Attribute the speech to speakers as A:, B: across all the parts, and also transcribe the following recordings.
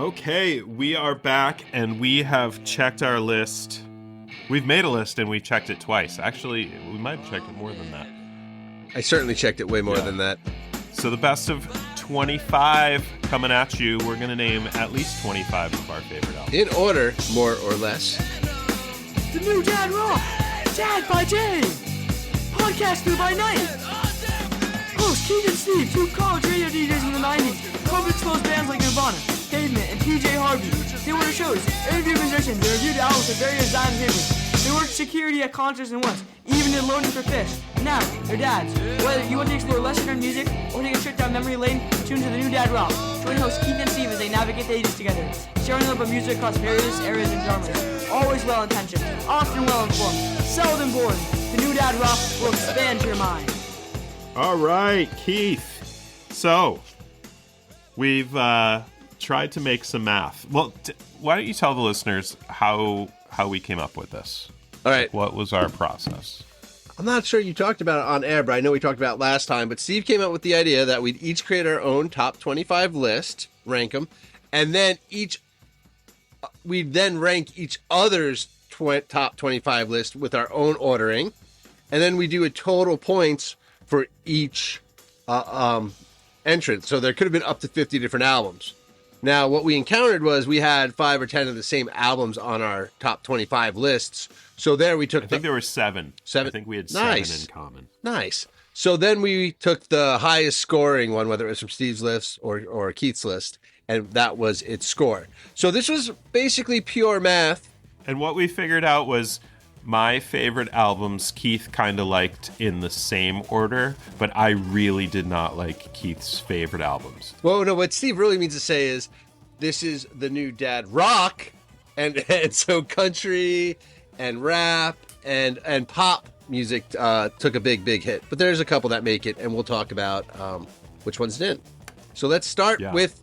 A: Okay, we are back and we have checked our list. We've made a list and we checked it twice. Actually, we might have checked it more than that.
B: I certainly checked it way more than that.
A: So the best of 25 coming at you. We're going to name at least 25 of our favorite albums.
B: In order, more or less.
C: The new Dad Rock, Dad by day, podcaster by night. Host Keith and Steve, two college radio DJs in the 90s, COVID-exposed bands like Nirvana, Pavement, and PJ Harvey. They were to shows, interviewed musicians, they reviewed albums at various time tables. They worked security at concerts and once, even did loading for fish. Now, they're dads. Whether you want to explore lesser-known music or take a trip down memory lane, tune to the new Dad Rock. Join hosts Keith and Steve as they navigate the ages together, sharing up on music across various areas and genres. Always well-intentioned, often well-informed, seldom boring. The new Dad Rock will expand your mind.
A: All right, Keith. So, we've tried to make some math. Well, why don't you tell the listeners how we came up with this?
B: All right.
A: What was our process?
B: I'm not sure you talked about it on air, but I know we talked about it last time. But Steve came up with the idea that we'd each create our own top 25 list, rank them, and then we'd then rank each other's top 25 list with our own ordering, and then we do a total points for each entrant. So there could have been up to 50 different albums. Now, what we encountered was we had 5 or 10 of the same albums on our top 25 lists. So there we took...
A: I think there were 7.
B: 7?
A: I think we had
B: Nice.
A: 7 in common.
B: Nice. So then we took the highest scoring one, whether it was from Steve's list or Keith's list, and that was its score. So this was basically pure math.
A: And what we figured out was my favorite albums Keith kind of liked in the same order, but I really did not like Keith's favorite albums.
B: Well, no, what Steve really means to say is this is the new Dad Rock, and so country and rap and pop music took a big hit. But there's a couple that make it, and we'll talk about which ones didn't. So let's start with,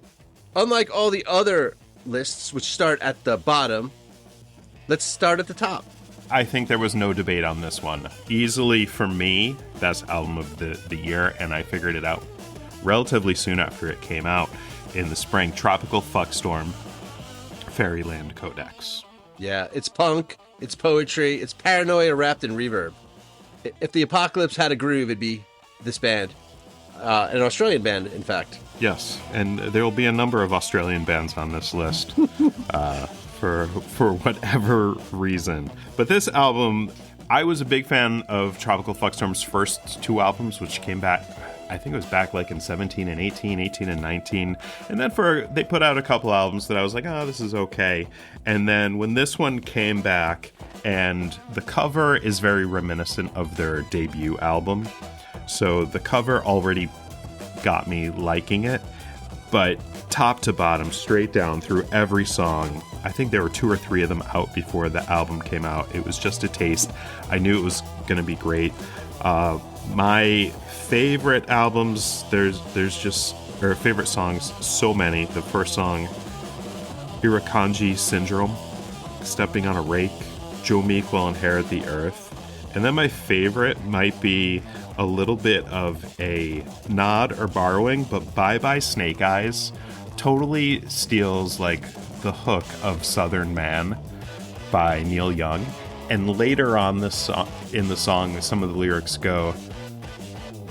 B: unlike all the other lists, which start at the bottom, let's start at the top.
A: I think there was no debate on this one. Easily, for me, best album of the year, and I figured it out relatively soon after it came out in the spring. Tropical Fuckstorm, Fairyland Codex.
B: Yeah, it's punk, it's poetry, it's paranoia wrapped in reverb. If the apocalypse had a groove, it'd be this band. An Australian band, in fact.
A: Yes, and there will be a number of Australian bands on this list. For whatever reason. But this album, I was a big fan of Tropical Fuckstorm's first 2 albums, which came back, I think it was back like in 17 and 18 and 19. And then they put out a couple albums that I was like, oh, this is okay. And then when this one came back, and the cover is very reminiscent of their debut album. So the cover already got me liking it. But top to bottom, straight down through every song, I think there were 2 or 3 of them out before the album came out. It was just a taste. I knew it was going to be great. My favorite albums, there's favorite songs, so many. The first song, Irukandji Syndrome, Stepping on a Rake, Joe Meek Will Inherit the Earth. And then my favorite might be a little bit of a nod or borrowing, but Bye Bye Snake Eyes totally steals like the hook of Southern Man by Neil Young. And later on in the song, some of the lyrics go,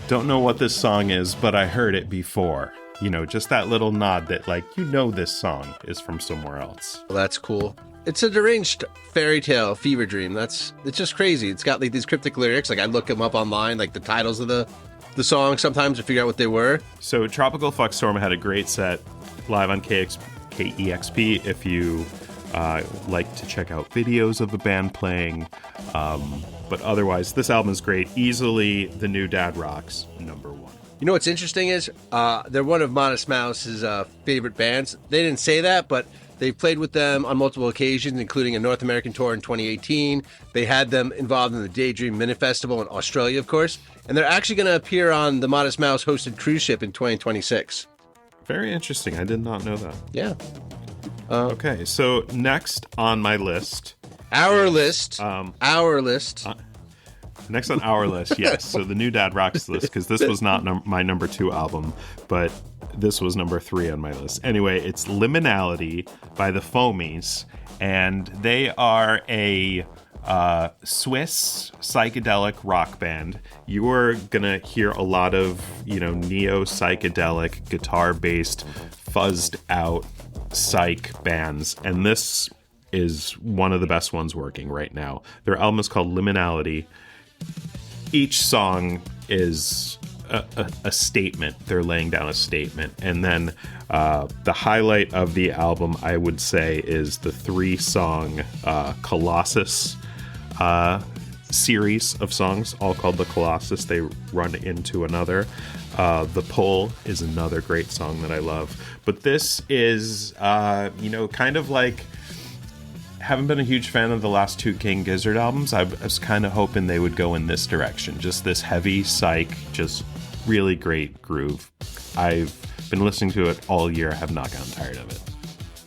A: don't know what this song is, but I heard it before. You know, just that little nod that like, you know, this song is from somewhere else.
B: Well, that's cool. It's a deranged fairy tale fever dream. It's just crazy. It's got like these cryptic lyrics. Like I look them up online, like the titles of the song sometimes to figure out what they were.
A: So Tropical Fuckstorm had a great set live on KEXP if you like to check out videos of the band playing. But otherwise, this album is great. Easily the new Dad Rock's number 1.
B: You know what's interesting is they're one of Modest Mouse's favorite bands. They didn't say that, but they've played with them on multiple occasions, including a North American tour in 2018. They had them involved in the Daydream Mini Festival in Australia, of course. And they're actually going to appear on the Modest Mouse hosted cruise ship in 2026.
A: Very interesting. I did not know that.
B: Yeah.
A: Okay, so next on my list.
B: Our list.
A: Next on our list, yes. So the new Dad Rock's list, because this was not my number 2 album, but this was number 3 on my list. Anyway, it's Liminality by the Foamies, and they are a Swiss psychedelic rock band. You are gonna hear a lot of, neo psychedelic guitar-based, fuzzed out psych bands, and this is one of the best ones working right now. Their album is called Liminality. Each song is a statement. They're laying down a statement. And then the highlight of the album, I would say, is the 3-song Colossus series of songs, all called the Colossus. They run into another. The Pole is another great song that I love. But this is, kind of like... Haven't been a huge fan of the last 2 King Gizzard albums. I was kind of hoping they would go in this direction. Just this heavy psych, just really great groove. I've been listening to it all year. I have not gotten tired of it.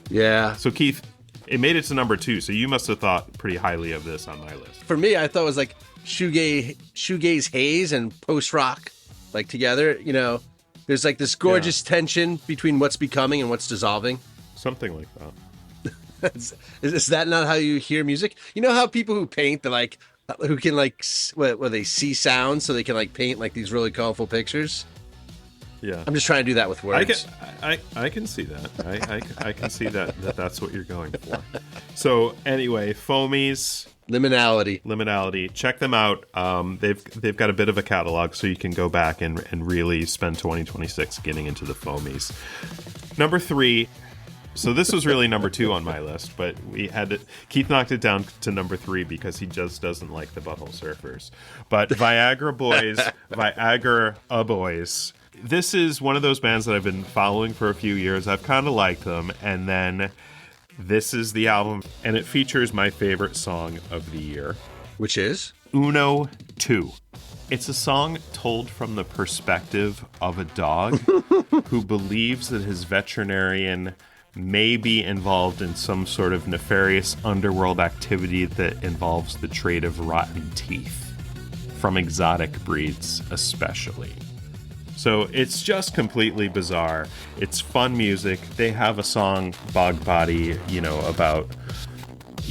B: Yeah.
A: So Keith, it made it to number 2, so you must have thought pretty highly of this on my list.
B: For me, I thought it was like shoegaze haze and post-rock, like together. There's like this gorgeous tension between what's becoming and what's dissolving.
A: Something like that.
B: Is that not how you hear music? You know how people who paint, who can where they see sound, so they can paint these really colorful pictures.
A: Yeah,
B: I'm just trying to do that with words.
A: I can see that. I can see that's what you're going for. So anyway, Foamies, Liminality. Check them out. They've got a bit of a catalog, so you can go back and really spend 2026 getting into the Foamies. Number 3. So this was really number 2 on my list, but Keith knocked it down to number 3 because he just doesn't like the Butthole Surfers. But Viagra Boys. This is one of those bands that I've been following for a few years. I've kind of liked them, and then this is the album, and it features my favorite song of the year.
B: Which is?
A: Uno 2. It's a song told from the perspective of a dog who believes that his veterinarian may be involved in some sort of nefarious underworld activity that involves the trade of rotten teeth, from exotic breeds especially. So it's just completely bizarre. It's fun music. They have a song, Bog Body, about,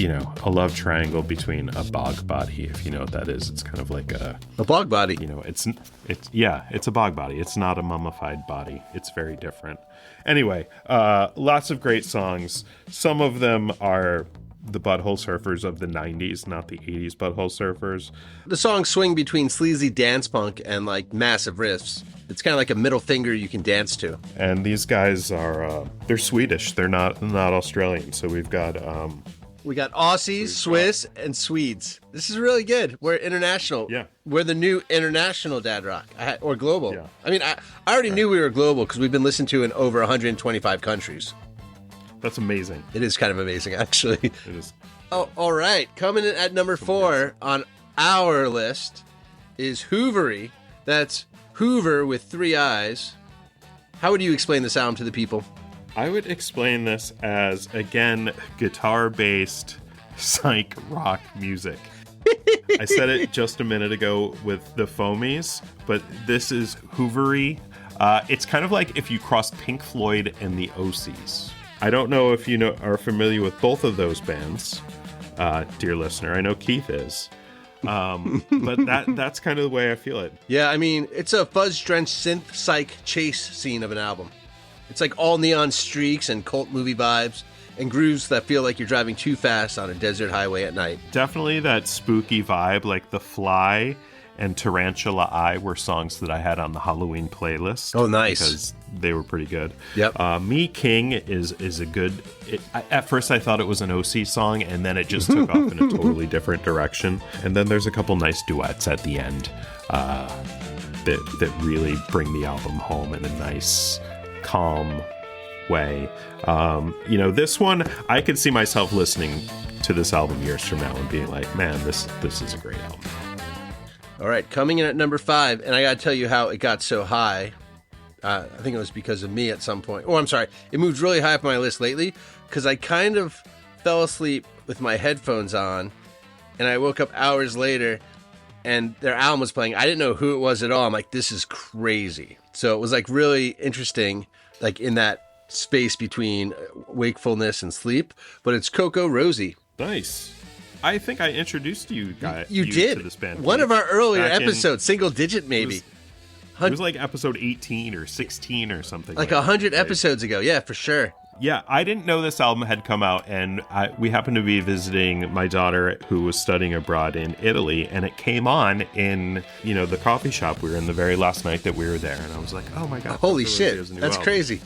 A: a love triangle between a bog body, if you know what that is. It's kind of like a
B: bog body.
A: It's a bog body. It's not a mummified body. It's very different. Anyway, lots of great songs. Some of them are the Butthole Surfers of the 90s, not the 80s Butthole Surfers.
B: The songs swing between sleazy dance punk and massive riffs. It's kind of like a middle finger you can dance to.
A: And these guys are they're Swedish. They're not Australian. So we've got
B: Aussies, Swiss, and Swedes. This is really good. We're international.
A: Yeah.
B: We're the new international dad rock, or global.
A: Yeah.
B: I mean, I already knew we were global because we've been listened to in over 125 countries.
A: That's amazing.
B: It is kind of amazing, actually.
A: It is.
B: Oh, all right. Coming in at number 4 on our list is Hoovery. That's Hoover with 3 eyes. How would you explain this album to the people?
A: I would explain this as, again, guitar-based psych rock music. I said it just a minute ago with the Foamies, but this is Hoovery. It's kind of like if you crossed Pink Floyd and the Osees. I don't know if you are familiar with both of those bands, dear listener. I know Keith is. But that's kind of the way I feel it.
B: Yeah, I mean, it's a fuzz-drenched synth psych chase scene of an album. It's like all neon streaks and cult movie vibes and grooves that feel like you're driving too fast on a desert highway at night.
A: Definitely that spooky vibe, like The Fly and Tarantula Eye were songs that I had on the Halloween playlist.
B: Oh, nice.
A: Because they were pretty good.
B: Yep.
A: Me King is a good... At first I thought it was an OC song, and then it just took off in a totally different direction. And then there's a couple nice duets at the end that really bring the album home in a nice, calm way. This one, I could see myself listening to this album years from now and being like, man, this is a great album.
B: All right, coming in at number 5, and I got to tell you how it got so high. I think it was because of me at some point. Oh, I'm sorry. It moved really high up on my list lately because I kind of fell asleep with my headphones on, and I woke up hours later, and their album was playing. I didn't know who it was at all. I'm like, this is crazy. So it was like really interesting like in that space between wakefulness and sleep. But it's Coco Rosie.
A: Nice. I think I introduced you
B: did
A: to this band.
B: One of our earlier
A: Back
B: episodes, single digit maybe.
A: It was like episode 18 or 16 or something.
B: Like 100 episodes ago. Yeah, for sure.
A: Yeah, I didn't know this album had come out, and we happened to be visiting my daughter who was studying abroad in Italy, and it came on in, the coffee shop we were in the very last night that we were there, and I was like, oh my God.
B: Holy shit, that's
A: album.
B: Crazy.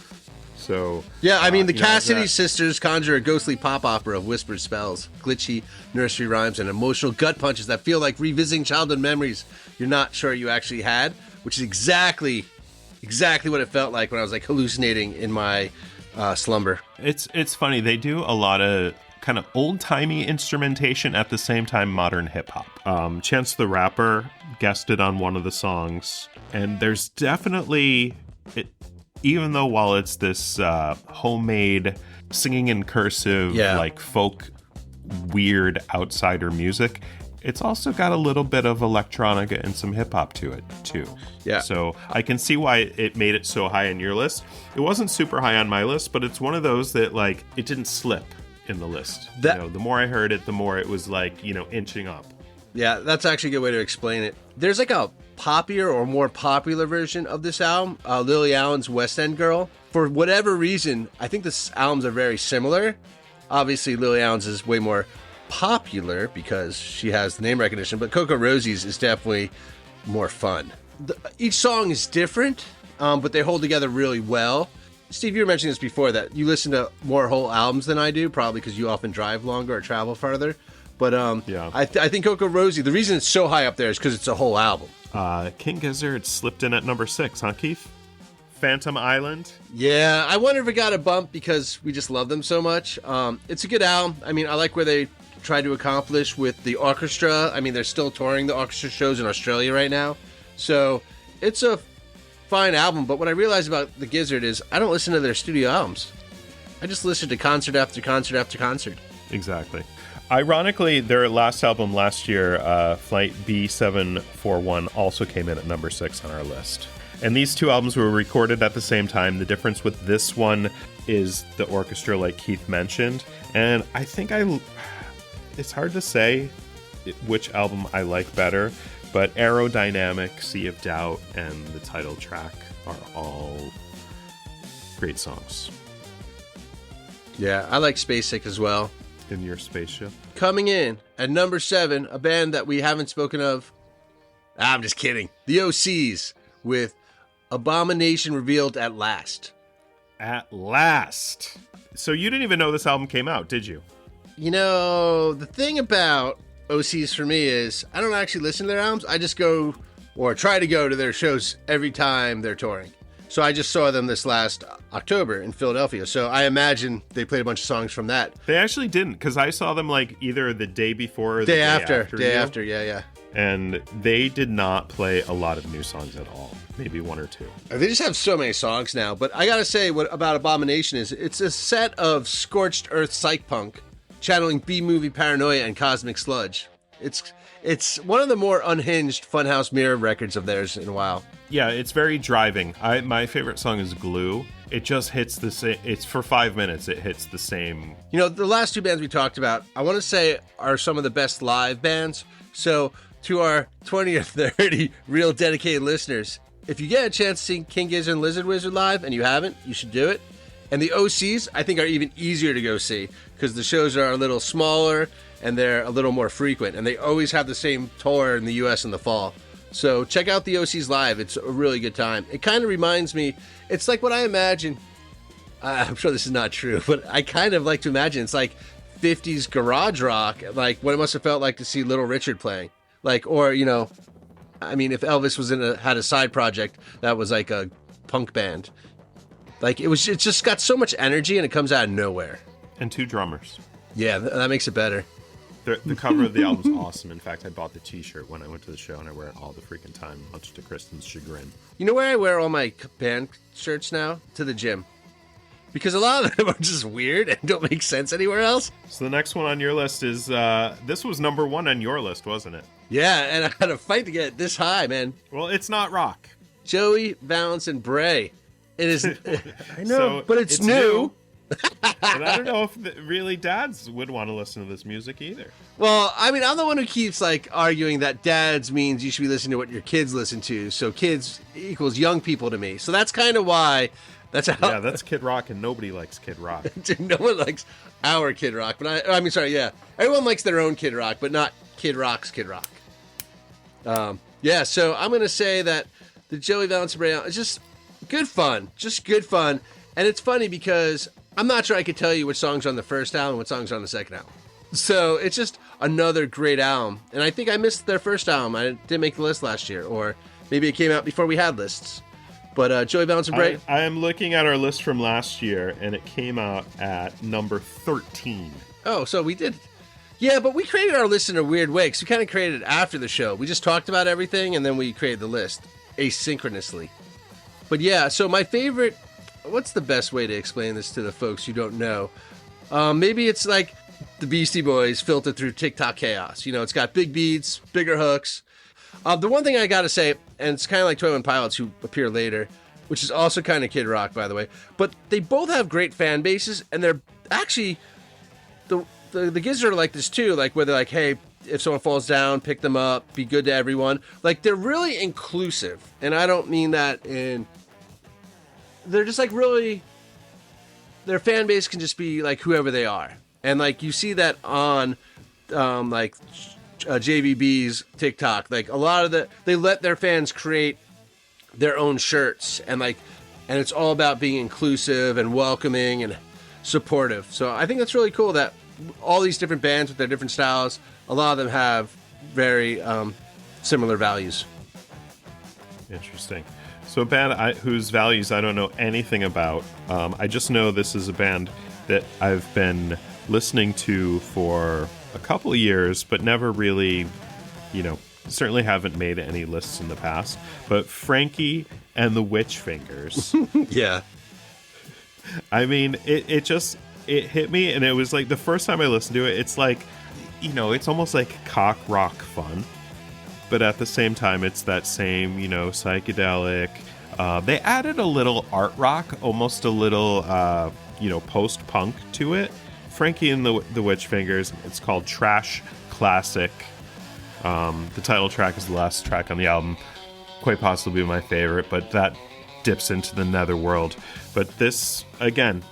A: So
B: yeah, I mean, the Cassidy sisters conjure a ghostly pop opera of whispered spells, glitchy nursery rhymes, and emotional gut punches that feel like revisiting childhood memories you're not sure you actually had, which is exactly what it felt like when I was like hallucinating in my slumber.
A: It's funny. They do a lot of kind of old-timey instrumentation at the same time modern hip-hop. Chance the Rapper guested on one of the songs, and there's definitely... Even though while it's this homemade singing in cursive, like folk weird outsider music, it's also got a little bit of electronica and some hip hop to it too.
B: Yeah.
A: So I can see why it made it so high on your list. It wasn't super high on my list, but it's one of those that like it didn't slip in the list. The more I heard it, the more it was like, inching up.
B: Yeah, that's actually a good way to explain it. There's like a poppier or more popular version of this album, Lily Allen's West End Girl. For whatever reason, I think the albums are very similar. Obviously, Lily Allen's is way more popular because she has the name recognition, but Coco Rosie's is definitely more fun. Each song is different, but they hold together really well. Steve, you were mentioning this before, that you listen to more whole albums than I do, probably because you often drive longer or travel farther. But I think Coco Rosie, the reason it's so high up there is because it's a whole album.
A: King Gizzard slipped in at number 6, huh, Keith? Phantom Island?
B: Yeah, I wonder if it got a bump because we just love them so much. It's a good album. I mean, I like where they tried to accomplish with the orchestra. I mean, they're still touring the orchestra shows in Australia right now. So it's a fine album. But what I realized about the Gizzard is I don't listen to their studio albums. I just listen to concert after concert after concert.
A: Exactly. Ironically, their last album last year, Flight B741, also came in at number 6 on our list. And these two albums were recorded at the same time. The difference with this one is the orchestra, like Keith mentioned. And I think it's hard to say which album I like better, but Aerodynamic, Sea of Doubt, and the title track are all great songs.
B: Yeah, I like Space Sick as well.
A: In your spaceship.
B: Coming in at number 7, a band that we haven't spoken of. I'm just kidding. The OCs with Abomination Revealed at Last.
A: At last. So you didn't even know this album came out, did you?
B: The thing about OCs for me is I don't actually listen to their albums. I just go or try to go to their shows every time they're touring. So I just saw them this last October in Philadelphia. So I imagine they played a bunch of songs from that.
A: They actually didn't, because I saw them like either the day before or the
B: day after. Day after, yeah.
A: And they did not play a lot of new songs at all. Maybe one or two.
B: They just have so many songs now. But I gotta say, what about Abomination is it's a set of scorched earth psych punk, channeling B-movie paranoia and cosmic sludge. It's one of the more unhinged Funhouse Mirror records of theirs in a while.
A: Yeah, it's very driving. My favorite song is Glue. It just hits the same. It's for 5 minutes. It hits the same.
B: The last two bands we talked about, I want to say are some of the best live bands. So to our 20 or 30 real dedicated listeners, if you get a chance to see King Gizzard and Lizard Wizard live and you haven't, you should do it. And the OCs, I think, are even easier to go see because the shows are a little smaller and they're a little more frequent. And they always have the same tour in the U.S. in the fall. So check out the OCs live. It's a really good time. It kind of reminds me, it's like what I imagine. I'm sure this is not true, but I kind of like to imagine it's like 50s garage rock, like what it must have felt like to see Little Richard playing. Like, or, if Elvis was had a side project that was like a punk band. Like, it's just got so much energy and it comes out of nowhere.
A: And 2 drummers.
B: Yeah, that makes it better.
A: The cover of the album is awesome. In fact, I bought the t-shirt when I went to the show and I wear it all the freaking time, much to Kristen's chagrin.
B: You know where I wear all my band shirts now? To the gym. Because a lot of them are just weird and don't make sense anywhere else.
A: So the next one on your list is, this was number 1 on your list, wasn't it?
B: Yeah, and I had to fight to get it this high, man.
A: Well, it's not rock.
B: Joey, Valance, and Bray It is. I know,
A: So
B: but it's new.
A: And I don't know if really dads would want to listen to this music either.
B: Well, I mean, I'm the one who keeps like arguing that dads means you should be listening to what your kids listen to. So kids equals young people to me. So that's kind of why. That's how.
A: Yeah, that's Kid Rock, and nobody likes Kid Rock.
B: Dude, no one likes our Kid Rock, but I mean, sorry, yeah, everyone likes their own Kid Rock, but not Kid Rock's Kid Rock. Yeah, so I'm gonna say that the Joey Valence album is just good fun, and it's funny because I'm not sure I could tell you which songs are on the first album and what songs are on the second album. So it's just another great album, and I think I missed their first album. I didn't make the list last year, or maybe it came out before we had lists. But Joey Valence and Bray.
A: I am looking at our list from last year, and it came out at number 13.
B: Oh, so we did. Yeah, but we created our list in a weird way, because we kind of created it after the show. We just talked about everything, and then we created the list asynchronously. But yeah, so my favorite... What's the best way to explain this to the folks who don't know? Maybe it's like the Beastie Boys filtered through TikTok chaos. You know, it's got big beats, bigger hooks. The one thing I gotta say, and it's kind of like 21 Pilots, who appear later, which is also kind of Kid Rock, by the way, but they both have great fan bases, and they're actually, the Gizzards are like this too, like where they're like, hey, if someone falls down, pick them up, be good to everyone. Like, they're really inclusive, and I don't mean that in, they're just like really, their fan base can just be like whoever they are. And like, you see that on, like, JVB's TikTok, like a lot of they let their fans create their own shirts, and it's all about being inclusive and welcoming and supportive. So I think that's really cool that all these different bands with their different styles, a lot of them have very similar values.
A: Interesting. So a band whose values I don't know anything about. I just know this is a band that I've been listening to for a couple of years, but never really, certainly haven't made any lists in the past. But Frankie and the Witch Fingers.
B: Yeah.
A: I mean, it hit me, and it was like the first time I listened to it, it's like, it's almost like cock rock fun. But at the same time, it's that same, psychedelic. They added a little art rock, almost a little, post-punk to it. Frankie and the Witch Fingers. It's called Trash Classic. The title track is the last track on the album. Quite possibly my favorite, but that dips into the netherworld. But this, again,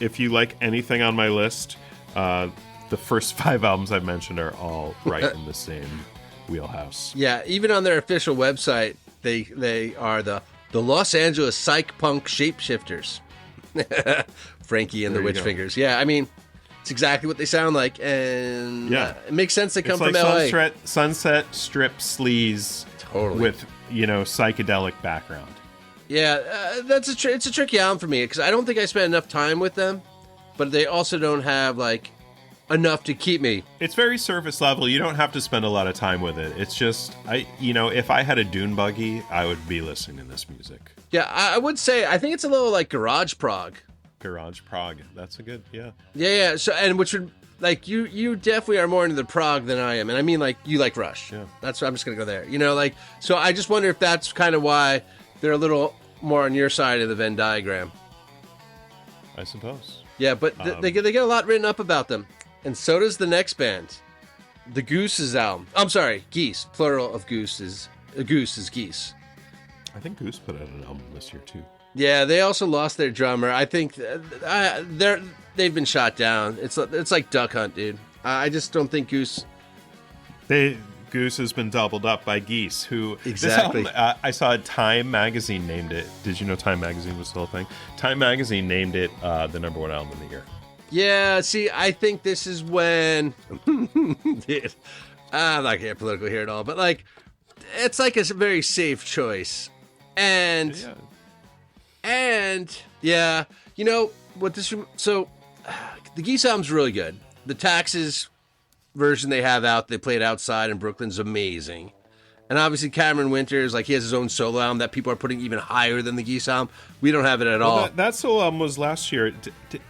A: if you like anything on my list, the first 5 albums I've mentioned are all right in the same wheelhouse.
B: Yeah, even on their official website, they are the Los Angeles psych punk shapeshifters. Frankie and the Witch Fingers. Yeah, I mean, it's exactly what they sound like, and it makes sense they come from LA.
A: Sunset Strip sleaze,
B: totally,
A: with psychedelic background.
B: Yeah, it's a tricky album for me because I don't think I spent enough time with them, but they also don't have like enough to keep me.
A: It's very surface level. You don't have to spend a lot of time with it. It's just if I had a dune buggy, I would be listening to this music.
B: Yeah, I would say I think it's a little like garage prog.
A: Garage prog. That's a good, yeah.
B: Yeah. So, and which would, like, you definitely are more into the prog than I am. And I mean, like, you like Rush.
A: Yeah.
B: That's, I'm just going to go there. So I just wonder if that's kind of why they're a little more on your side of the Venn diagram.
A: I suppose.
B: Yeah, but they get a lot written up about them. And so does the next band. The Goose's album. I'm sorry, Geese. Plural of Goose is Geese.
A: I think Goose put out an album this year, too.
B: Yeah, they also lost their drummer. I think they've been shot down. It's like Duck Hunt, dude. I just don't think Goose.
A: Goose has been doubled up by Geese, who
B: exactly.
A: This album, I saw Time Magazine named it. Did you know Time Magazine was the whole thing? Time Magazine named it the number 1 album of the year.
B: Yeah, see, I think this is when. Dude, I'm not getting political here at all, but like, it's like a very safe choice, and.
A: Yeah.
B: And yeah, what this? So the Geese album's really good. The Taxes version they have out, they played outside in Brooklyn's amazing. And obviously Cameron Winters, like, he has his own solo album that people are putting even higher than the Geese album. We don't have it at all.
A: That solo album was last year.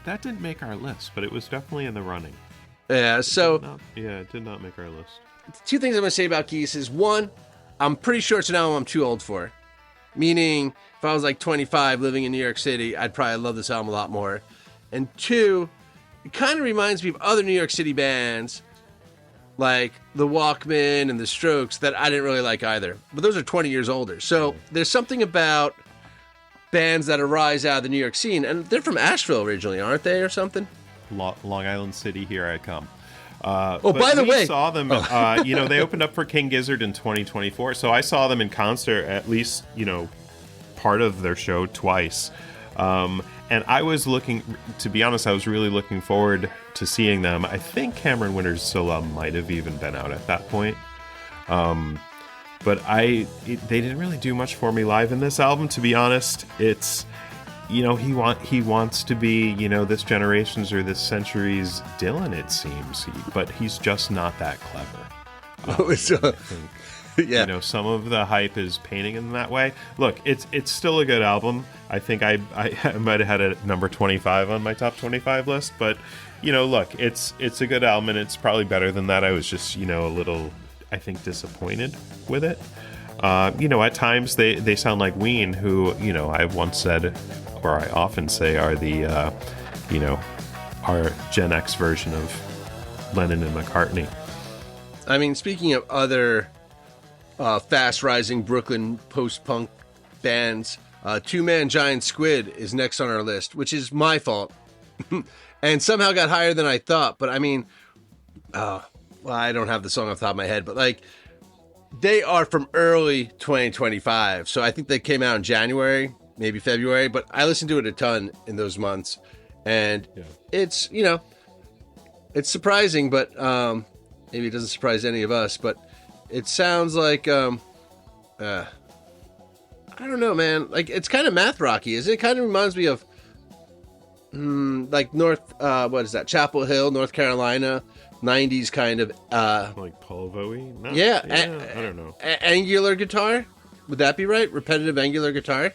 A: That didn't make our list, but it was definitely in the running.
B: Yeah. So
A: it did not make our list.
B: 2 things I'm gonna say about Geese is, 1, I'm pretty sure it's an album I'm too old for. Meaning, if I was like 25 living in New York City, I'd probably love this album a lot more. And two, it kind of reminds me of other New York City bands like the Walkmen and the Strokes that I didn't really like either. But those are 20 years older. So there's something about bands that arise out of the New York scene. And they're from Asheville originally, aren't they, or something?
A: Long Island City, here I come.
B: By the way,
A: saw them. They opened up for King Gizzard in 2024, so I saw them in concert at least, part of their show twice. And I was looking, to be honest, I was really looking forward to seeing them. I think Cameron Winter's solo might have even been out at that point. But they didn't really do much for me live in this album, to be honest. It's, he wants to be, this generation's or this century's Dylan, it seems. But he's just not that clever.
B: Yeah.
A: Some of the hype is painting in that way. Look, it's still a good album. I think I might have had it at number 25 on my top 25 list, but look, it's a good album, and it's probably better than that. I was just a little, I think, disappointed with it. At times they sound like Ween, who I've once said, or I often say, are the our Gen X version of Lennon and McCartney.
B: I mean, speaking of other fast-rising Brooklyn post-punk bands, Two Man Giant Squid is next on our list, which is my fault, and somehow got higher than I thought. But I mean, I don't have the song off the top of my head, but they are from early 2025, so I think they came out in January, maybe February. But I listened to it a ton in those months, and it's it's surprising, but maybe it doesn't surprise any of us, but it sounds like, I don't know, man. It's kind of math rocky, isn't it? It kind of reminds me of, what is that? Chapel Hill, North Carolina, 90s kind of.
A: Like Polvo-y? No,
B: yeah.
A: I don't know.
B: Angular guitar? Would that be right? Repetitive angular guitar?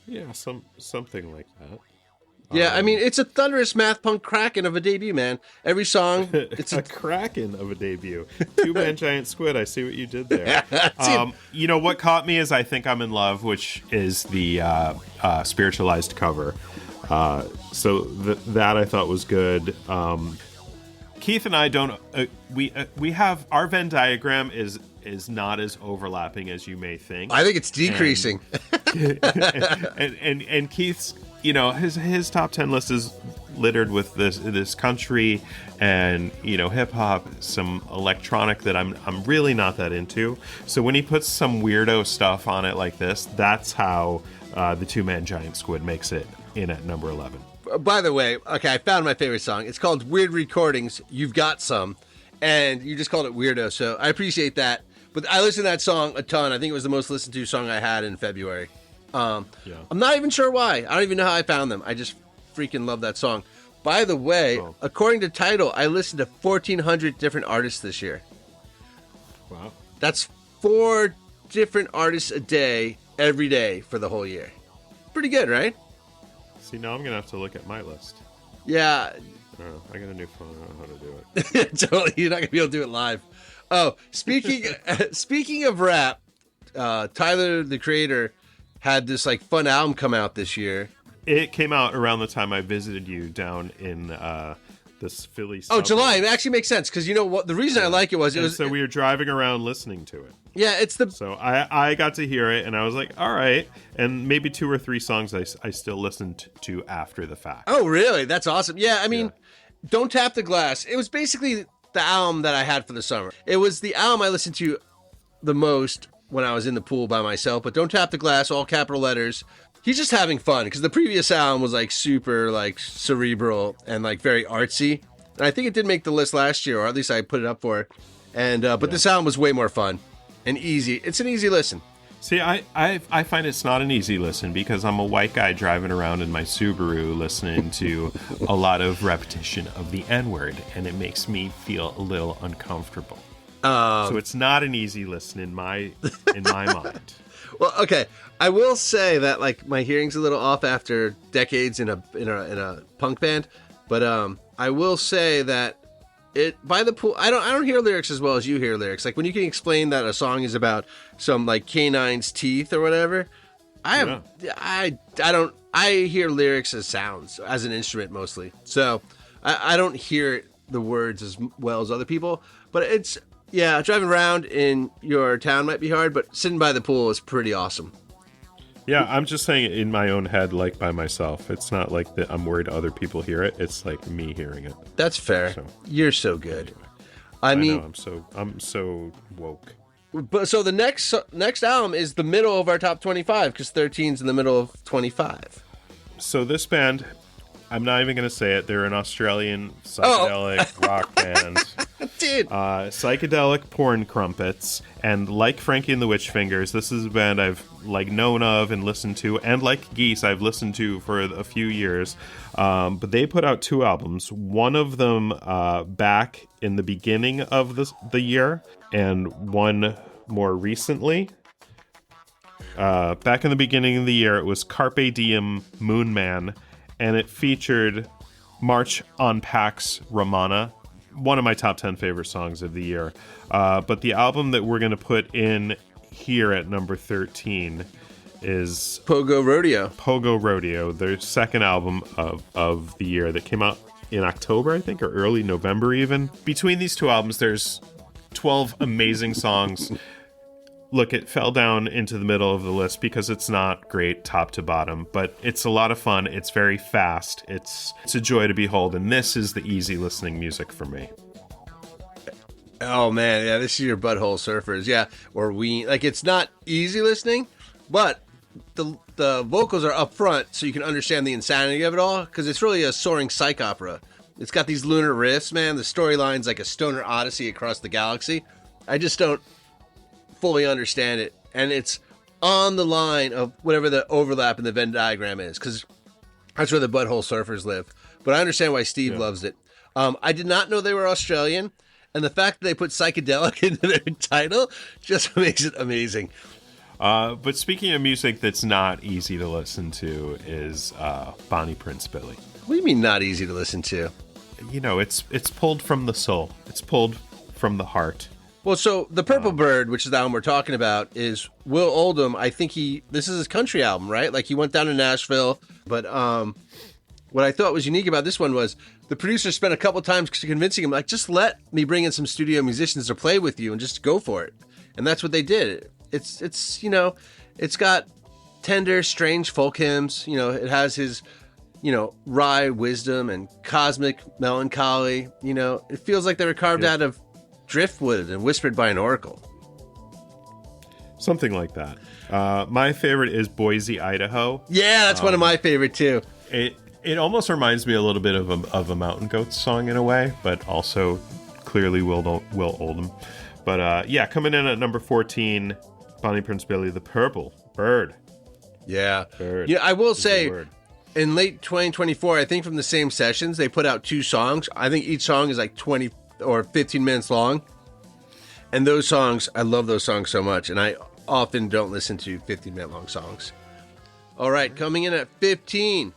A: Yeah, something like that.
B: Yeah, I mean, it's a thunderous math punk kraken of a debut, man. Every song, it's
A: a kraken of a debut. Two Man Giant Squid. I see what you did there. What caught me is I Think I'm in Love, which is the spiritualized cover. So that I thought was good. Keith and I don't. We have our Venn diagram is not as overlapping as you may think.
B: I think it's decreasing.
A: And Keith's. His top 10 list is littered with this country and hip hop, some electronic that I'm really not that into. So when he puts some weirdo stuff on it like this, that's how the Two Man Giant Squid makes it in at number 11.
B: By the way, okay, I found my favorite song. It's called Weird Recordings. You've got some, and you just called it weirdo. So I appreciate that. But I listened to that song a ton. I think it was the most listened to song I had in February. I'm not even sure why. I don't even know how I found them. I just freaking love that song. By the way, according to Tidal, I listened to 1,400 different artists this year.
A: Wow.
B: That's 4 different artists a day, every day for the whole year. Pretty good, right?
A: See, now I'm going to have to look at my list.
B: Yeah.
A: I got a new phone. I don't know how to do it.
B: Totally. You're not going to be able to do it live. Oh, speaking of rap, Tyler, the Creator, had this fun album come out this year.
A: It came out around the time I visited you down in this Philly suburb.
B: Oh, July. It actually makes sense because you know what? The reason I like it was
A: so we were driving around listening to it.
B: Yeah,
A: So I got to hear it and I was like, all right. And maybe 2 or 3 songs I still listened to after the fact.
B: Oh, really? That's awesome. Yeah, I mean, Don't Tap the Glass. It was basically the album that I had for the summer. It was the album I listened to the most when I was in the pool by myself, but Don't Tap the Glass, all capital letters. He's just having fun because the previous album was super cerebral and very artsy. And I think it did make the list last year, or at least I put it up for it. And but this album was way more fun and easy. It's an easy listen.
A: See, I find it's not an easy listen because I'm a white guy driving around in my Subaru listening to a lot of repetition of the N-word, and it makes me feel a little uncomfortable. So it's not an easy listen in my mind.
B: Well, okay, I will say that my hearing's a little off after decades in a punk band, but I will say that it by the pool I don't hear lyrics as well as you hear lyrics. When you can explain that a song is about some canine's teeth or whatever, I don't. I hear lyrics as sounds, as an instrument mostly. So I don't hear the words as well as other people. But it's driving around in your town might be hard, but sitting by the pool is pretty awesome.
A: Yeah, I'm just saying it in my own head, like by myself. It's not like that I'm worried other people hear it. It's like me hearing it.
B: That's fair.
A: So,
B: you're so good.
A: Anyway, I mean, I'm so woke.
B: But so the next album is the middle of our top 25 because 13's in the middle of 25.
A: So this band, I'm not even going to say it. They're an Australian psychedelic rock band.
B: Dude.
A: Psychedelic porn crumpets. And like Frankie and the Witch Fingers, this is a band I've known of and listened to. And like Geese, I've listened to for a few years. But they put out 2 albums. One of them back in the beginning of the year. And one more recently. Back in the beginning of the year, it was Carpe Diem Moon Man. And it featured March Unpacks Romana, one of my top 10 favorite songs of the year. But the album that we're going to put in here at number 13 is
B: Pogo Rodeo.
A: Pogo Rodeo, their second album of the year that came out in October, I think, or early November even. Between these 2 albums, there's 12 amazing songs. Look, it fell down into the middle of the list because it's not great top to bottom, but it's a lot of fun. It's very fast. It's a joy to behold, and this is the easy listening music for me.
B: Oh man, yeah, this is your butthole surfers, yeah, or it's not easy listening, but the vocals are up front, so you can understand the insanity of it all, because it's really a soaring psych opera. It's got these lunar riffs, man. The storyline's like a stoner odyssey across the galaxy. I just don't fully understand it, and it's on the line of whatever the overlap in the Venn diagram is, because that's where the butthole surfers live. But I understand why Steve loves it. I did not know they were Australian, and the fact that they put psychedelic into their title just makes it amazing.
A: But speaking of music that's not easy to listen to is Bonnie Prince Billy.
B: What do you mean not easy to listen to?
A: You know, it's pulled from the soul. It's pulled from the heart.
B: Well, so The Purple Bird, which is the album we're talking about, is Will Oldham. I think this is his country album, right? Like, he went down to Nashville. But what I thought was unique about this one was the producer spent a couple times convincing him, like, just let me bring in some studio musicians to play with you and just go for it. And that's what they did. It's you know, it's got tender, strange folk hymns. You know, it has his, wry wisdom and cosmic melancholy. You know, it feels like they were carved out of driftwood and whispered by an oracle.
A: Something like that. My favorite is Boise, Idaho.
B: Yeah, that's one of my favorite too.
A: It almost reminds me a little bit of a Mountain Goats song in a way, but also clearly Will Oldham. But coming in at number 14, Bonnie Prince Billy, The Purple Bird.
B: Yeah.
A: Bird.
B: Yeah, I will say, in late 2024, I think from the same sessions, they put out 2 songs. I think each song is like 20 or 15 minutes long. And those songs, I love those songs so much. And I often don't listen to 15-minute long songs. All right, coming in at 15,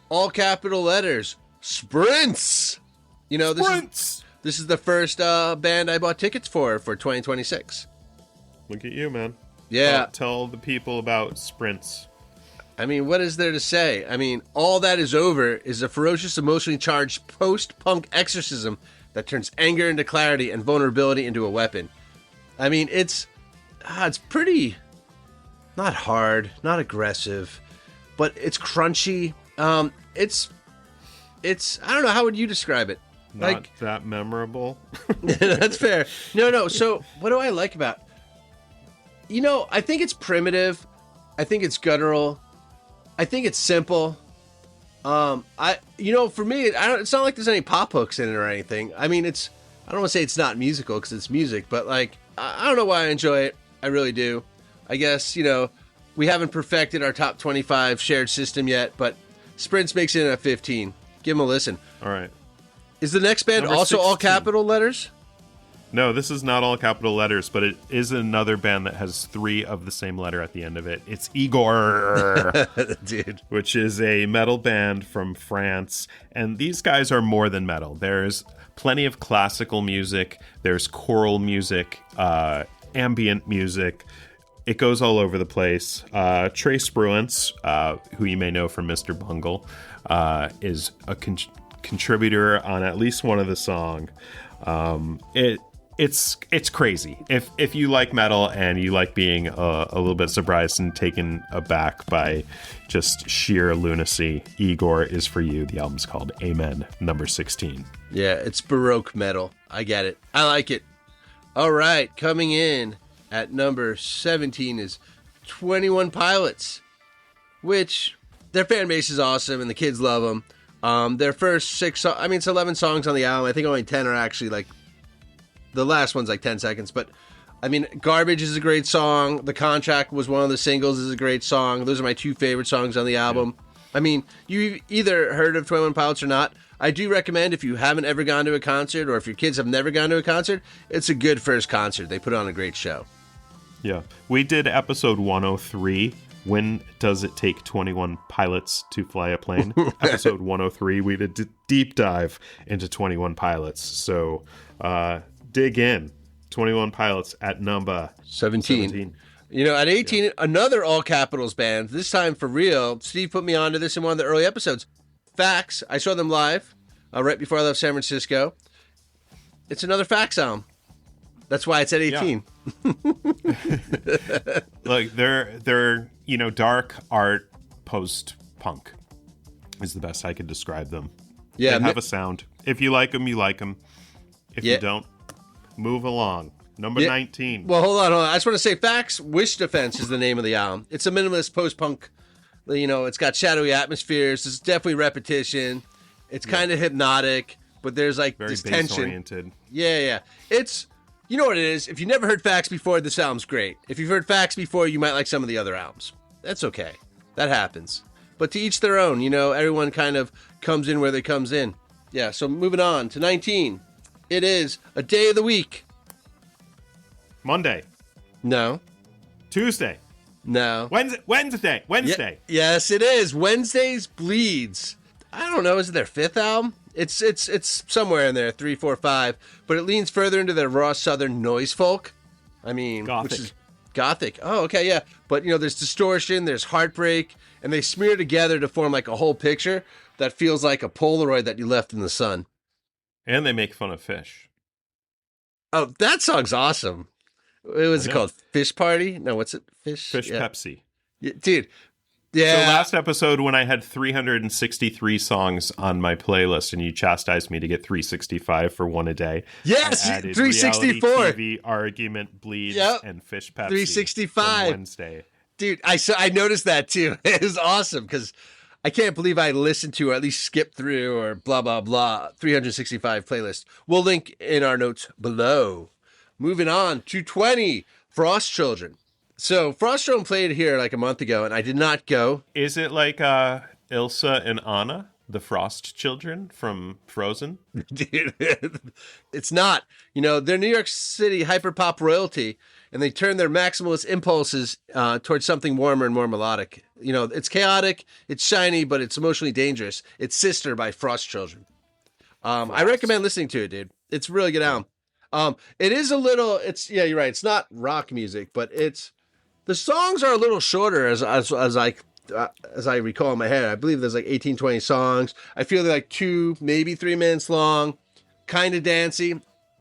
B: all capital letters, Sprints. This is the first band I bought tickets for 2026.
A: Look at you, man.
B: Yeah.
A: Tell the people about Sprints.
B: I mean, what is there to say? I mean, All That Is Over is a ferocious, emotionally charged post-punk exorcism that turns anger into clarity and vulnerability into a weapon. I mean, it's pretty, not hard, not aggressive, but it's crunchy. It's I don't know, how would you describe it?
A: Not that memorable.
B: That's fair. No. So what do I like about? I think it's primitive. I think it's guttural. I think it's simple. For me, it's not like there's any pop hooks in it or anything. I mean, I don't want to say it's not musical because it's music, but like, I don't know why I enjoy it. I really do. I guess, we haven't perfected our top 25 shared system yet, but Sprints makes it in at 15. Give them a listen.
A: All right.
B: Is the next band
A: Number
B: also
A: 16.
B: all capital letters?
A: No, this is not all capital letters, but it is another band that has 3 of the same letter at the end of it. It's Igor,
B: dude,
A: which is a metal band from France. And these guys are more than metal. There's plenty of classical music. There's choral music, ambient music, it goes all over the place. Trey Spruance, who you may know from Mr. Bungle, is a contributor on at least one of the song. It's crazy. If you like metal and you like being a little bit surprised and taken aback by just sheer lunacy, Igor is for you. The album's called Amen, number 16.
B: Yeah, it's Baroque metal. I get it. I like it. All right, coming in at number 17 is 21 Pilots, which their fan base is awesome and the kids love them. Their first 6, it's 11 songs on the album. I think only 10 are actually like, the last one's like 10 seconds, but I mean, Garbage is a great song. The Contract was one of the singles, is a great song. Those are my 2 favorite songs on the album. Yeah. I mean, you either heard of 21 Pilots or not. I do recommend, if you haven't ever gone to a concert or if your kids have never gone to a concert, it's a good first concert. They put on a great show.
A: Yeah. We did episode 103. When does it take 21 pilots to fly a plane? Episode 103, we did a deep dive into 21 Pilots. So, dig in. 21 Pilots at number 17.
B: You know, at 18, another all capitals band, this time for real. Steve put me onto this in one of the early episodes. Fax, I saw them live right before I left San Francisco. It's another Fax album. That's why it's at 18. Yeah.
A: Look, they're dark art post-punk is the best I could describe them.
B: Yeah,
A: they have a sound. If you like them, you like them. If you don't, move along. Number 19.
B: Well, hold on. I just want to say Fax Wish Defense is the name of the album. It's a minimalist post-punk. It's got shadowy atmospheres. There's definitely repetition. It's kind of hypnotic, but there's like
A: very
B: this tension.
A: Oriented.
B: Yeah. It's, you know what it is? If you never heard Fax before, this album's great. If you've heard Fax before, you might like some of the other albums. That's okay. That happens. But to each their own, everyone kind of comes in where they comes in. Yeah, so moving on to 19. It is a day of the week.
A: Monday.
B: No.
A: Tuesday.
B: No.
A: Wednesday.
B: Yes, it is. Wednesdays Bleeds. I don't know. Is it their 5th album? It's somewhere in there, 3, 4, 5. But it leans further into the raw Southern noise folk. I mean,
A: Gothic.
B: Which is Gothic. Oh, okay, yeah. But there's distortion, there's heartbreak, and they smear together to form like a whole picture that feels like a Polaroid that you left in the sun.
A: And they make fun of fish.
B: Oh, that song's awesome. What was it called? Fish Party? No, what's it? Fish
A: Pepsi.
B: Yeah, dude. Yeah.
A: So last episode when I had 363 songs on my playlist and you chastised me to get 365 for one a day.
B: Yes, 364.
A: TV, Argument, Bleeds, and Fish Pepsi.
B: 365.
A: Wednesday.
B: Dude, I noticed that too. It was awesome because I can't believe I listened to or at least skipped through or blah, blah, blah. 365 playlist. We'll link in our notes below. Moving on to 20, Frost Children. So Frost Children played here like a month ago, and I did not go.
A: Is it like Ilsa and Anna, the Frost Children from Frozen?
B: Dude, it's not. They're New York City hyperpop royalty, and they turn their maximalist impulses towards something warmer and more melodic. It's chaotic, it's shiny, but it's emotionally dangerous. It's Sister by Frost Children. I recommend listening to it, dude. It's a really good album. It is a little, you're right. It's not rock music, but the songs are a little shorter as I recall in my head. I believe there's like 18, 20 songs. I feel they're like 2, maybe 3 minutes long, kind of dancey.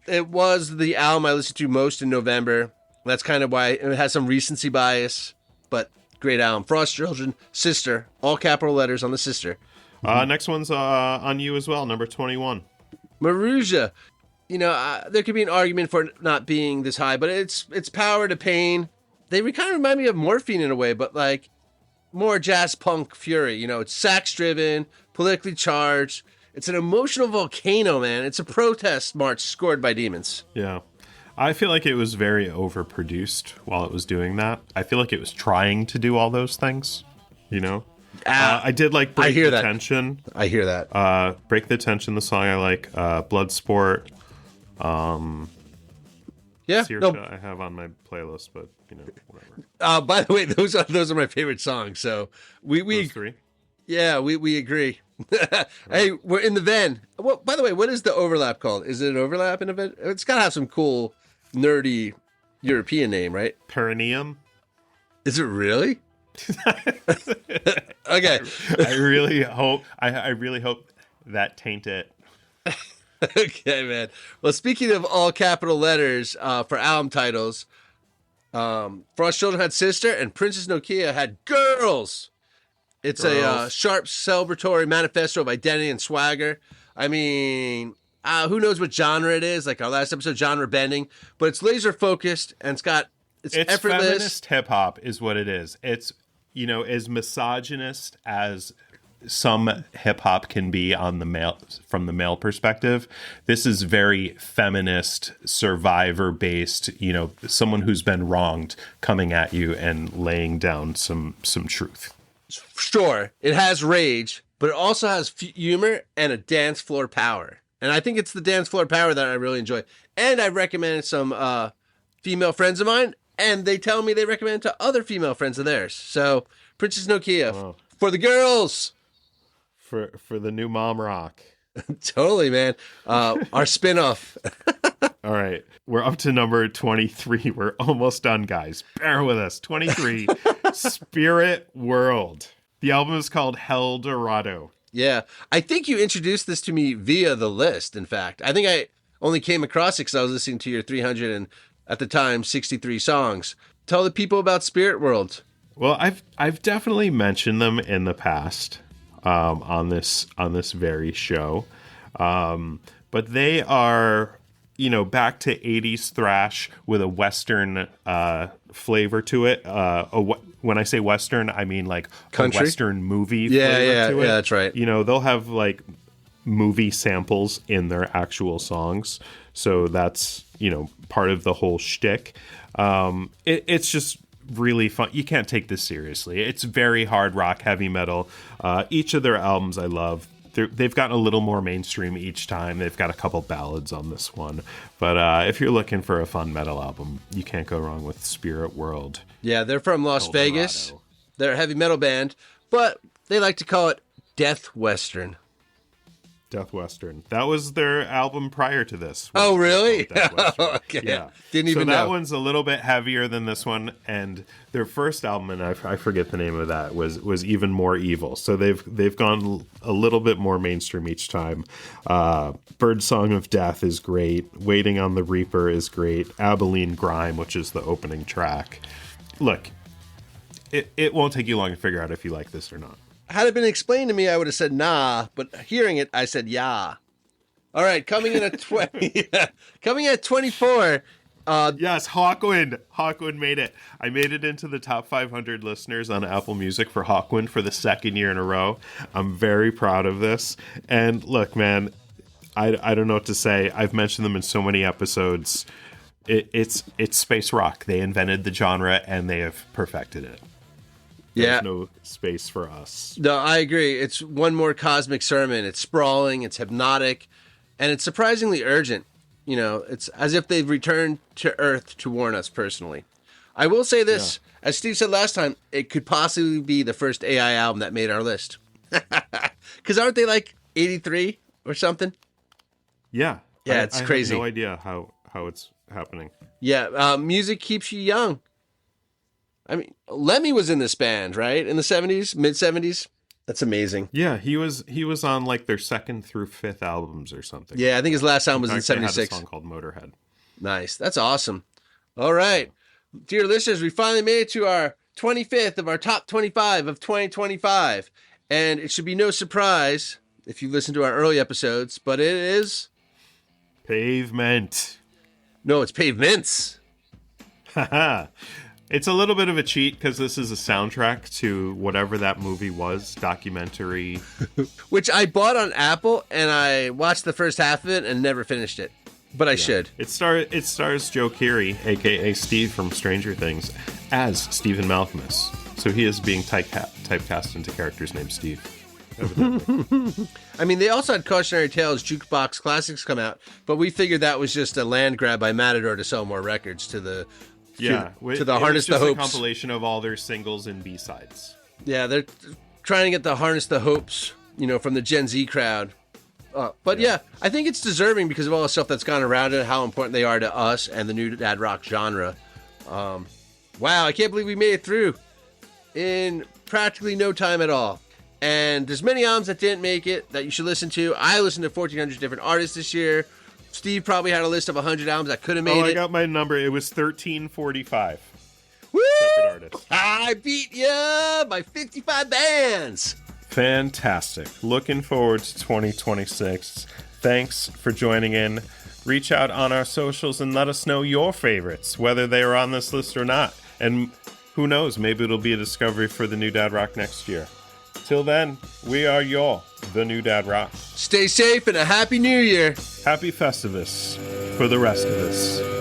B: It was the album I listened to most in November. That's kind of why it has some recency bias, but great album. Frost Children, Sister, all capital letters on the Sister.
A: Next one's on you as well, number 21.
B: Maruja. There could be an argument for it not being this high, but it's Power to Pain. They kind of remind me of Morphine in a way, but like more jazz punk fury. It's sax driven, politically charged. It's an emotional volcano, man. It's a protest march scored by demons.
A: Yeah. I feel like it was very overproduced while it was doing that. I feel like it was trying to do all those things, I did like Break the Tension.
B: I hear that.
A: Break the Tension, the song I like. Bloodsport. Saoirse I have on my playlist, but whatever.
B: By the way, those are my favorite songs. So we
A: those 3.
B: Yeah, we agree. Hey, we're in the van. Well, by the way, what is the overlap called? Is it an overlap in a van? It's got to have some cool, nerdy European name, right?
A: Perineum.
B: Is it really? Okay.
A: I really hope that taint it.
B: Okay, man. Well, speaking of all capital letters for album titles, Frost Children had Sister and Princess Nokia had Girls. It's a sharp celebratory manifesto of identity and swagger. I mean, who knows what genre it is? Like our last episode, genre bending, but it's laser focused and it's effortless.
A: Feminist hip hop is what it is. It's, as misogynist as some hip hop can be from the male perspective. This is very feminist, survivor based, someone who's been wronged coming at you and laying down some truth.
B: Sure, it has rage, but it also has humor and a dance floor power. And I think it's the dance floor power that I really enjoy. And I recommended some female friends of mine, and they tell me they recommend it to other female friends of theirs. So, Princess Nokia, for the girls.
A: For the new mom rock.
B: Totally, man. Our spinoff.
A: All right. We're up to number 23. We're almost done, guys. Bear with us. 23, Spirit World. The album is called Hell Dorado.
B: Yeah. I think you introduced this to me via the list, in fact. I think I only came across it because I was listening to your 300 and, at the time, 63 songs. Tell the people about Spirit World.
A: Well, I've definitely mentioned them in the past on this very show. But they are, back to 80s thrash with a Western flavor to it. When I say Western, I mean like
B: country?
A: A Western movie
B: flavor
A: to it.
B: Yeah, that's right.
A: They'll have like movie samples in their actual songs. So that's, part of the whole shtick. It's just really fun. You can't take this seriously. It's very hard rock, heavy metal. Each of their albums I love. They've gotten a little more mainstream each time. They've got a couple ballads on this one. But if you're looking for a fun metal album, you can't go wrong with Spirit World.
B: Yeah, they're from Las Vegas. They're a heavy metal band, but they like to call it Death Western.
A: Death Western. That was their album prior to this.
B: Oh, really?
A: Okay. Yeah.
B: Didn't even know.
A: So that one's a little bit heavier than this one, and their first album, and I forget the name of that, was even more evil. So they've gone a little bit more mainstream each time. Birdsong of Death is great. Waiting on the Reaper is great. Abilene Grime, which is the opening track. Look, it won't take you long to figure out if you like this or not.
B: Had it been explained to me, I would have said nah, but hearing it, I said yeah. All right, coming in at 20, coming at 24.
A: Yes, Hawkwind. Hawkwind made it. I made it into the top 500 listeners on Apple Music for Hawkwind for the second year in a row. I'm very proud of this. And look, man, I don't know what to say. I've mentioned them in so many episodes. It's space rock. They invented the genre and they have perfected it. There's no space for us.
B: No, I agree. It's one more cosmic sermon. It's sprawling, it's hypnotic, and it's surprisingly urgent. It's as if they've returned to Earth to warn us personally. I will say this, as Steve said last time, it could possibly be the first AI album that made our list. Because aren't they like 83 or something?
A: Yeah.
B: Yeah, it's crazy.
A: I have no idea how it's happening.
B: Yeah, music keeps you young. I mean, Lemmy was in this band, right? In the 70s, mid 70s. That's amazing.
A: Yeah, he was on like their second through fifth albums or something.
B: Yeah, I think his last album was in 76.
A: They had a song called Motorhead.
B: Nice. That's awesome. All right. Dear listeners, we finally made it to our 25th of our top 25 of 2025. And it should be no surprise if you listen to our early episodes, but it is...
A: Pavement.
B: No, it's Pavements.
A: Haha. It's a little bit of a cheat because this is a soundtrack to whatever that movie was, documentary.
B: Which I bought on Apple, and I watched the first half of it and never finished it. But I should.
A: It stars Joe Keery, a.k.a. Steve from Stranger Things, as Stephen Malcolmus. So he is being typecast into characters named Steve.
B: I mean, they also had Cautionary Tales Jukebox Classics come out, but we figured that was just a land grab by Matador to sell more records to the... to the Harness the Hopes.
A: A compilation of all their singles and B-sides.
B: Yeah, they're trying to get the Harness the Hopes, from the Gen Z crowd. But yeah, I think it's deserving because of all the stuff that's gone around it, how important they are to us and the new dad rock genre. Wow, I can't believe we made it through in practically no time at all. And there's many albums that didn't make it that you should listen to. I listened to 1,400 different artists this year. Steve probably had a list of 100 albums that could have made it.
A: I got my number. It was 1345.
B: Woo!
A: Separate artists.
B: I beat ya by 55 bands.
A: Fantastic. Looking forward to 2026. Thanks for joining in. Reach out on our socials and let us know your favorites, whether they are on this list or not. And who knows, maybe it'll be a discovery for the New Dad Rock next year. Till then, we are the New Dad Rock.
B: Stay safe and a happy new year.
A: Happy Festivus for the rest of us.